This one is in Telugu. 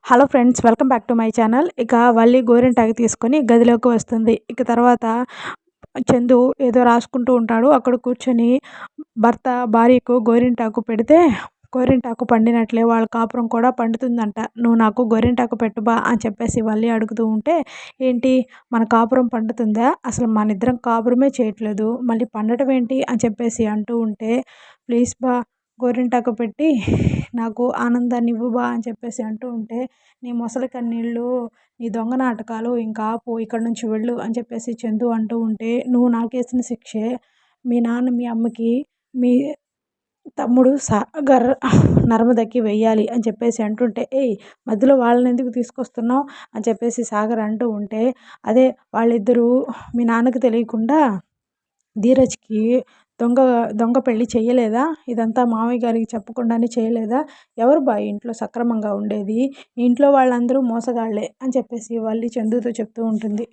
Hello friends, welcome back to my channel. ఇక వల్లి గోరింటాకు తీసుకొని గదిలోకి వస్తుంది. ఇక తర్వాత చందు ఏదో రాసుకుంటూ ఉంటాడు. అక్కడ కూర్చొని భర్త భార్యకు గోరింటాకు పెడితే గోరింటాకు పండినట్లే వాళ్ళ కాపురం కూడా పండుతుందంట. నువ్వు నాకు గోరింటాకు పెట్టుబా అని చెప్పేసి వల్లి అడుగుతూ ఉంటే, ఏంటి మన కాపురం పండుతుందా, అసలు మన ఇద్దరం కాపురమే చేయట్లేదు, మళ్ళీ పండటం ఏంటి అని చెప్పేసి అంటూ ఉంటే, ప్లీజ్ బా గోరింటాకు పెట్టి నాకు ఆనందాన్ని ఇవ్వుబా అని చెప్పేసి అంటూ ఉంటే, నీ మొసలి కన్నీళ్ళు, నీ దొంగ నాటకాలు ఇంకా ఆపు, ఇక్కడ నుంచి వెళ్ళు అని చెప్పేసి చందు అంటూ ఉంటే, నువ్వు నాకేసిన శిక్షే మీ నాన్న మీ అమ్మకి మీ తమ్ముడు సాగర్ నర్మదకి వెయ్యాలి అని చెప్పేసి అంటుంటే, ఏయ్ మధ్యలో వాళ్ళని ఎందుకు తీసుకొస్తున్నావు అని చెప్పేసి సాగర్ అంటూ ఉంటే, అదే వాళ్ళిద్దరూ మీ నాన్నకి తెలియకుండా ధీరజ్కి దొంగ దొంగ పెళ్ళి చేయలేదా, ఇదంతా మామయ్య గారికి చెప్పకుండానే చేయలేదా, ఎవరు బా ఇంట్లో సక్రమంగా ఉండేది, ఇంట్లో వాళ్ళందరూ మోసగాళ్లే అని చెప్పేసి వాళ్ళు చందుతో చెప్తూ ఉంటుంది.